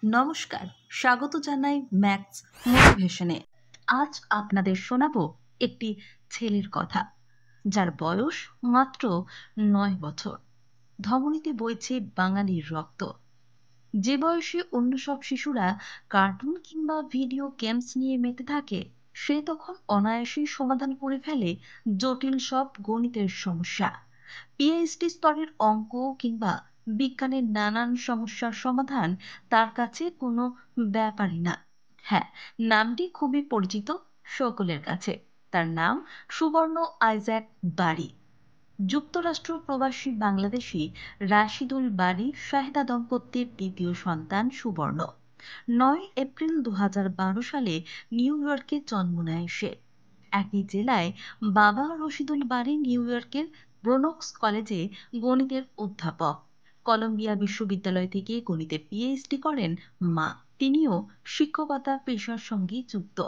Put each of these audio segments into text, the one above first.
নমস্কার, স্বাগত জানাই ম্যাথস মোটিভেশনে। আজ আপনাদের শোনাবো একটি ছেলের কথা, যার বয়স মাত্র 9 বছর। ধমনীতে বইছে বাঙালির রক্ত। যে বয়সে অন্য সব শিশুরা কার্টুন কিংবা ভিডিও গেমস নিয়ে মেতে থাকে, সে তখন অনায়াসেই সমাধান করে ফেলে জটিল সব গণিতের সমস্যা। পিএইচডি স্তরের অঙ্ক কিংবা বিজ্ঞানের নানান সমস্যার সমাধান তার কাছে কোনো ব্যাপারই না। হ্যাঁ, নামটি খুবই পরিচিত সকলের কাছে। তার নাম সুবর্ণ আইজ্যাক বারী। যুক্তরাষ্ট্র প্রবাসী বাংলাদেশি রাশিদুল বারী শাহেদা দম্পতির দ্বিতীয় সন্তান সুবর্ণ 9 এপ্রিল 2012 সালে নিউ ইয়র্কে জন্ম নেয় সে। একই জেলায় বাবা রশিদুল বারী নিউ ইয়র্কের ব্রোনক্স কলেজে গণিতের অধ্যাপক। কলম্বিয়া বিশ্ববিদ্যালয় থেকে গণিতে পিএইচডি করেন মা। তিনিও শিক্ষকতা পেশার সঙ্গে যুক্ত।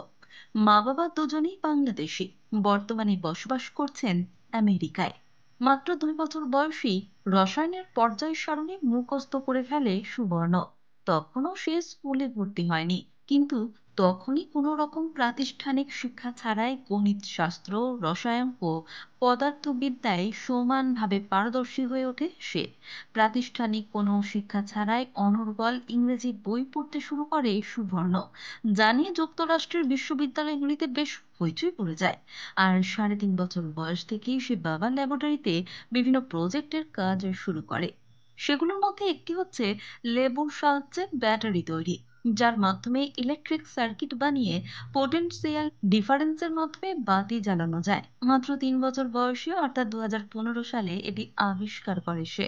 মা বাবা দুজনেই বাংলাদেশি, বর্তমানে বসবাস করছেন আমেরিকায়। মাত্র 2 বছর বয়সী রসায়নের পর্যায় সারণী মুখস্থ করে ফেলে সুবর্ণ। তখনও সে স্কুলে ভর্তি হয়নি, কিন্তু তখনই কোনো রকম প্রাতিষ্ঠানিক শিক্ষা ছাড়াই গণিত শাস্ত্র, রসায়ন ও পদার্থবিদ্যায় সমানভাবে পারদর্শী হয়ে ওঠে সে। প্রাতিষ্ঠানিক কোনো শিক্ষা ছাড়াই অনর্গল ইংরেজি বই পড়তে শুরু করে সুবর্ণ, জানিয়ে যুক্তরাষ্ট্রের বিশ্ববিদ্যালয়গুলিতে বেশ হইচই পড়ে যায়। আর 3.5 বছর বয়স থেকেই সে বাবার ল্যাবরেটরিতে বিভিন্ন প্রজেক্টের কাজ শুরু করে। সেগুলোর মধ্যে একটি হচ্ছে লেবুর সাহায্যে ব্যাটারি তৈরি, যার মাধ্যমে ইলেকট্রিক সার্কিট বানিয়ে পোটেনশিয়াল ডিফারেন্সের মাধ্যমে বাতি জ্বালানো যায়। মাত্র 3 বছর বয়সে অর্থাৎ 2015 সালে এটি আবিষ্কার করে সে।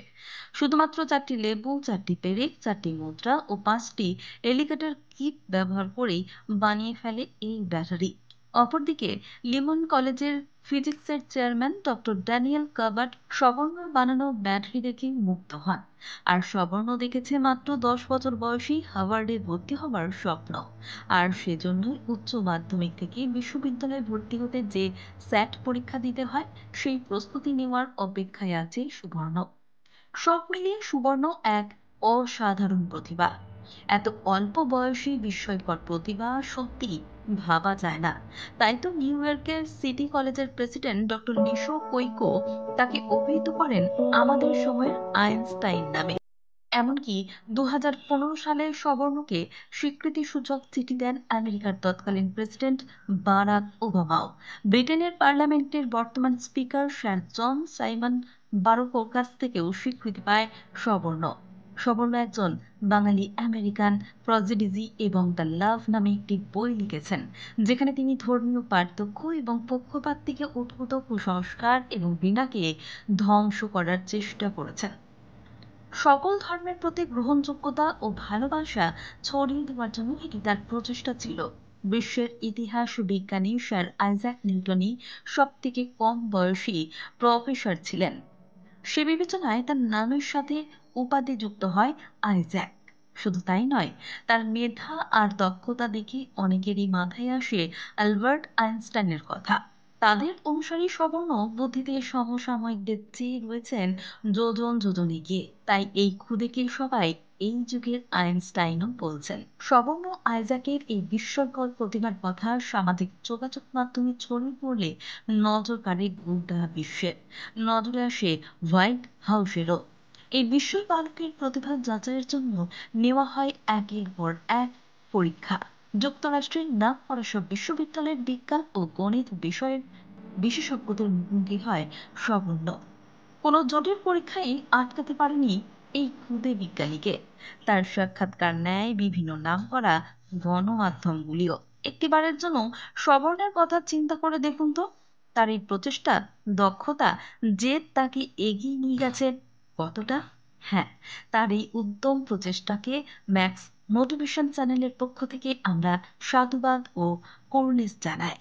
শুধুমাত্র 4টি লেবু, 4টি পেরেক, 4টি মুদ্রা ও 5টি এলিগেটর কিট ব্যবহার করেই বানিয়ে ফেলে এই ব্যাটারি। অপরদিকে লিমন কলেজের ফিজিক্সের চেয়ারম্যান ডক্টর ড্যানিয়েল কাবার্ট সবর্ণর বানানো ব্যাটারি দেখে মুগ্ধ হন। আর সবর্ণ দেখেছে মাত্র 10 বছর বয়সী হার্ভার্ডে ভর্তি হওয়ার স্বপ্ন। আর সেজন্যই উচ্চ মাধ্যমিক থেকে বিশ্ববিদ্যালয়ে ভর্তি হতে যে স্যাট পরীক্ষা দিতে হয়, সেই প্রস্তুতি নেওয়ার অপেক্ষায় আছে সুবর্ণ। সব মিলিয়ে সুবর্ণ এক অসাধারণ প্রতিভা। এত অল্প বয়সী বিস্ময়কর প্রতিভা সত্যি ভাবা যায় না। তাই তো নিউ ইয়র্কের সিটি কলেজের প্রেসিডেন্ট ডক্টর লিশো কৈকো তাকে অভিহিত করেন আমাদের সময়ের আইনস্টাইন নামে। এমনকি 2015 সালে সবর্ণকে স্বীকৃতিসূচক চিঠি দেন আমেরিকার তৎকালীন প্রেসিডেন্ট বারাক ওবামাও। ব্রিটেনের পার্লামেন্টের বর্তমান স্পিকার স্যার জন সাইমন বারোকোর কাছ থেকেও স্বীকৃতি পায় সবর্ণ। সবর্ণ একজন বাঙালি আমেরিকান প্রজিডিজি এবং দ্য লাভ নামে একটি বই লিখেছেন, যেখানে তিনি ধর্মীয় পার্থক্য এবং পক্ষপাত থেকে উদ্ভূত কুসংস্কার এবং ঘৃণাকে ধ্বংস করার চেষ্টা করেছেন। সকল ধর্মের প্রতি গ্রহণযোগ্যতা ও ভালোবাসা ছড়িয়ে দেওয়ার জন্য এটি তার প্রচেষ্টা ছিল। বিশ্বের ইতিহাস বিজ্ঞানী স্যার আইজ্যাক নিউটনই সব থেকে কম বয়সী প্রফেসর ছিলেন। সে বিবেচনায় তার নামের সাথে উপাধি যুক্ত হয় আইজ্যাক। শুধু তাই নয়, তার মেধা আর দক্ষতা দেখে অনেকেরই মাথায় আসে অ্যালবার্ট আইনস্টাইনের কথা। তাদের অনুসারী সবর্ণ বুদ্ধিতে সমসাময়িকদের চেয়ে রয়েছেন যোজন যোজন এগিয়ে। তাই এই খুদেকে সবাই এই যুগের আইনস্টাইনও বলছেন। সবর্ণ আইজ্যাকের এই বিস্ময়কর প্রতিভার কথা সামাজিক যোগাযোগ মাধ্যমে ছড়িয়ে পড়লে নজর কাড়ে গোটা বিশ্বের। নজরে আসে হোয়াইট হাউসেরও। এই বিস্ময় বালকের প্রতিভা যাচাইয়ের জন্য নেওয়া হয় একের পর এক পরীক্ষা। যুক্তরাষ্ট্রের নামকরা সব বিশ্ববিদ্যালয়ের বিজ্ঞান ও গণিত বিষয়ের বিশেষজ্ঞদের মুখোমুখি হয় সবর্ণ। কোনো জটিল পরীক্ষায় আটকাতে পারেনি এই ক্ষুদে বিজ্ঞানীকে। তার সাক্ষাৎকার নেয় বিভিন্ন নামকরা গণমাধ্যমগুলিও। একটিবারের জন্য সবর্ণের কথা চিন্তা করে দেখুন তো, তার এই প্রচেষ্টা, দক্ষতা, জেদ তাকে এগিয়ে নিয়ে গেছে কতটা। হ্যাঁ, তার এই উদ্যম প্রচেষ্টাকে ম্যাক্স মোটিভেশন চ্যানেলের পক্ষ থেকে আমরা সাধুবাদ ও করনিশ জানাই।